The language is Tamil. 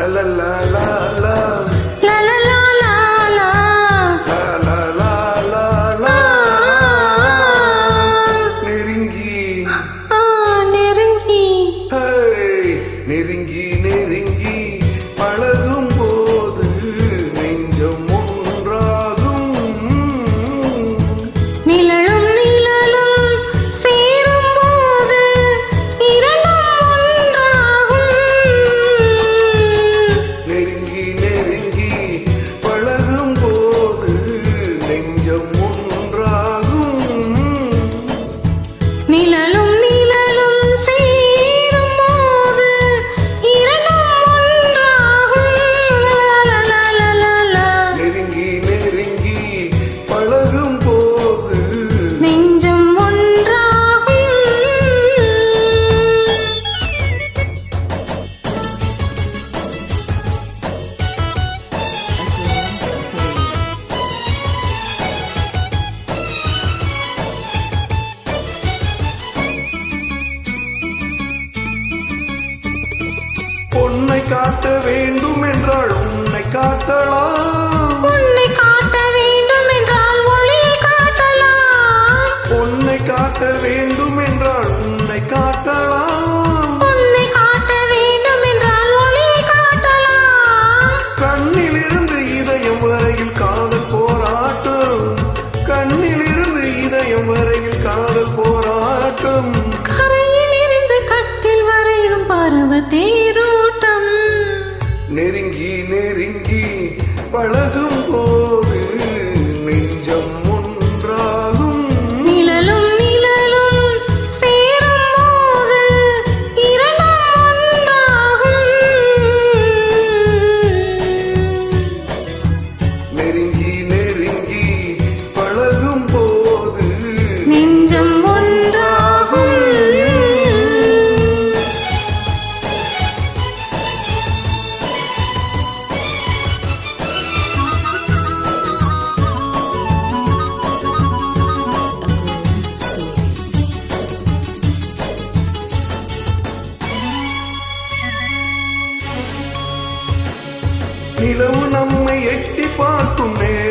la la la la la la la la la la la la la la நெருங்கி நெருங்கி நெருங்கி நெருங்கி பழகும் போது நெஞ்சம் ஒன்றாகும் நிழலும் நிழலும் சேரும் போது இரண்டும் ஒன்றாகும் நெருங்கி நெருங்கி பழகும் போது நெஞ்சம் ஒன்றாகும் நிழலும் நிழலும் சேரும் போது இரண்டும் ஒன்றாகும் la la la la la நெருங்கி நெருங்கி பழகும் போது நெஞ்சம் ஒன்றாகும் பொன்னை காட்ட வேண்டும் என்றால் உன்னை காட்டலாம் உன்னை காட்ட வேண்டும் என்றால் ஒளியை காட்டலாம் பொன்னை காட்ட வேண்டும் என்றால் உன்னை காட்டலாம் உன்னை காட்ட வேண்டும் என்றால் ஒளியை காட்டலாம் கண்ணிலிருந்து இதயம் வரையில் காதல் போராட்டம் கண்ணிலிருந்து இதயம் வரையில் காதல் போராட்டம் கரையில் இருந்து கட்டில் வரையிலும் பருவ தேரோட்டம் நெருங்கி நெருங்கி பழகும் போது நெஞ்சம் ஒன்றாகும் நிழலும் நிழலும் சேரும் போது இரண்டும் ஒன்றாகும் நெருங்கி நெருங்கி பழகும் போது நெஞ்சம் ஒன்றாகும் நிலவு நம்மை எட்டி பார்க்கும் நேரம்